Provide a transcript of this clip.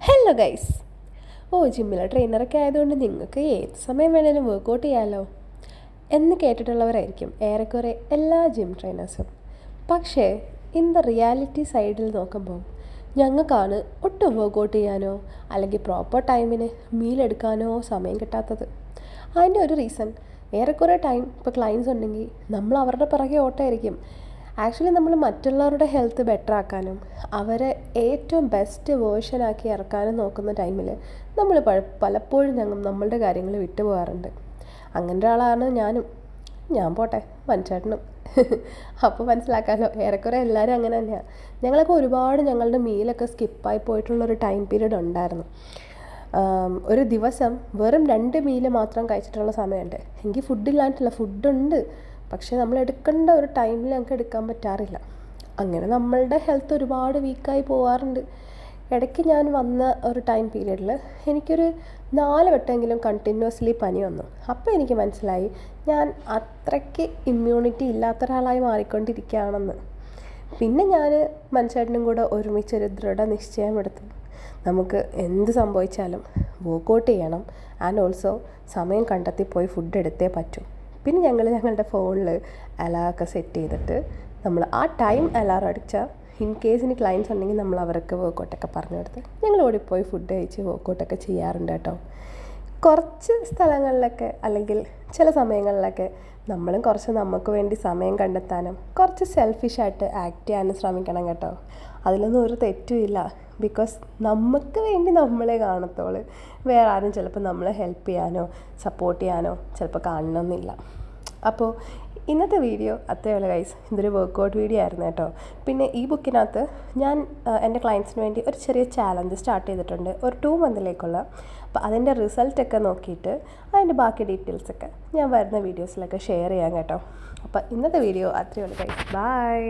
Hello guys. ജിമ്മിലെ ട്രെയിനറൊക്കെ ആയതുകൊണ്ട് നിങ്ങൾക്ക് ഏത് സമയം വേണേലും വർക്കൗട്ട് ചെയ്യാമല്ലോ എന്ന് കേട്ടിട്ടുള്ളവരായിരിക്കും ഏറെക്കുറെ എല്ലാ ജിം ട്രെയിനേഴ്സും. പക്ഷേ റിയാലിറ്റി സൈഡിൽ നോക്കുമ്പോൾ ഞങ്ങൾക്കാണ് ഒട്ടും വർക്കൗട്ട് ചെയ്യാനോ അല്ലെങ്കിൽ പ്രോപ്പർ ടൈമിന് മീൽ എടുക്കാനോ സമയം കിട്ടാത്തത്. അതിൻ്റെ ഒരു റീസൺ ഏറെക്കുറെ ടൈം ഇപ്പോൾ ക്ലയൻസ് ഉണ്ടെങ്കിൽ നമ്മൾ അവരുടെ പിറകെ ഓട്ടമായിരിക്കും. ആക്ച്വലി നമ്മൾ മറ്റുള്ളവരുടെ ഹെൽത്ത് ബെറ്റർ ആക്കാനും അവരെ ഏറ്റവും ബെസ്റ്റ് വേർഷനാക്കി ഇറക്കാനും നോക്കുന്ന ടൈമിൽ നമ്മൾ പലപ്പോഴും നമ്മളുടെ കാര്യങ്ങൾ വിട്ടുപോകാറുണ്ട്. അങ്ങനെ ഒരാളാണ് ഞാൻ പോട്ടെ മനുച്ചേട്ടനും. അപ്പോൾ മനസ്സിലാക്കാമല്ലോ, ഏറെക്കുറെ എല്ലാവരും അങ്ങനെ തന്നെയാണ്. ഞങ്ങളൊക്കെ ഒരുപാട് ഞങ്ങളുടെ മീലൊക്കെ സ്കിപ്പായി പോയിട്ടുള്ളൊരു ടൈം പീരീഡ് ഉണ്ടായിരുന്നു. ഒരു ദിവസം വെറും 2 മീല് മാത്രം കഴിച്ചിട്ടുള്ള സമയമുണ്ട്. എനിക്ക് ഫുഡില്ലാണ്ടില്ല, ഫുഡുണ്ട്, പക്ഷേ നമ്മൾ എടുക്കേണ്ട ഒരു ടൈമിൽ ഞങ്ങൾക്ക് എടുക്കാൻ പറ്റാറില്ല. അങ്ങനെ നമ്മളുടെ ഹെൽത്ത് ഒരുപാട് വീക്കായി പോകാറുണ്ട്. ഇടയ്ക്ക് ഞാൻ വന്ന ഒരു ടൈം പീരീഡിൽ എനിക്കൊരു 4 വട്ടമെങ്കിലും കണ്ടിന്യൂസ്ലി പനി വന്നു. അപ്പോൾ എനിക്ക് മനസ്സിലായി ഞാൻ അത്രയ്ക്ക് ഇമ്മ്യൂണിറ്റി ഇല്ലാത്ത ഒരാളായി മാറിക്കൊണ്ടിരിക്കുകയാണെന്ന്. പിന്നെ ഞാൻ മനുഷ്യനും കൂടെ ഒരുമിച്ചൊരു ദൃഢനിശ്ചയമെടുത്തു. നമുക്ക് എന്ത് സംഭവിച്ചാലും വർക്കൗട്ട് ചെയ്യണം, ആൻഡ് ഓൾസോ സമയം കണ്ടെത്തി പോയി ഫുഡ് എടുത്തേ പറ്റൂ. പിന്നെ ഞങ്ങളുടെ ഫോണിൽ അലാറൊക്കെ സെറ്റ് ചെയ്തിട്ട് നമ്മൾ ആ ടൈം അലാറം അടിച്ചാൽ ഇൻ കേസ് ഇനി ക്ലയൻസ് ഉണ്ടെങ്കിൽ നമ്മൾ അവർക്ക് വർക്കൗട്ടൊക്കെ പറഞ്ഞു കൊടുത്ത് ഞങ്ങൾ ഓടിപ്പോയി ഫുഡ് കഴിച്ച് വർക്കൗട്ടൊക്കെ ചെയ്യാറുണ്ട് കേട്ടോ. കുറച്ച് സ്ഥലങ്ങളിലൊക്കെ അല്ലെങ്കിൽ ചില സമയങ്ങളിലൊക്കെ നമ്മളും കുറച്ച് നമുക്ക് വേണ്ടി സമയം കണ്ടെത്താനും കുറച്ച് സെൽഫിഷായിട്ട് ആക്ട് ചെയ്യാനും ശ്രമിക്കണം കേട്ടോ. അതിലൊന്നും ഒരു തെറ്റുമില്ല. ബിക്കോസ് നമുക്ക് വേണ്ടി നമ്മളെ കാണത്തോളൂ. വേറെ ആരും ചിലപ്പോൾ നമ്മളെ ഹെൽപ്പ് ചെയ്യാനോ സപ്പോർട്ട് ചെയ്യാനോ ചിലപ്പോൾ കാണണമെന്നില്ല. അപ്പോൾ ഇന്നത്തെ വീഡിയോ അത്രയുള്ള ഗൈസ്. ഇതൊരു വർക്കൗട്ട് വീഡിയോ ആയിരുന്നു കേട്ടോ. പിന്നെ ഈ ബുക്കിനകത്ത് ഞാൻ എൻ്റെ ക്ലയൻസിന് വേണ്ടി ഒരു ചെറിയ ചാലഞ്ച് സ്റ്റാർട്ട് ചെയ്തിട്ടുണ്ട്, ഒരു 2 മന്തിലേക്കുള്ള. അപ്പോൾ അതിൻ്റെ റിസൾട്ടൊക്കെ നോക്കിയിട്ട് അതിൻ്റെ ബാക്കി ഡീറ്റെയിൽസൊക്കെ ഞാൻ വരുന്ന വീഡിയോസിലൊക്കെ ഷെയർ ചെയ്യാം കേട്ടോ. അപ്പോൾ ഇന്നത്തെ വീഡിയോ അത്രയുള്ള ഗൈസ്. ബൈ.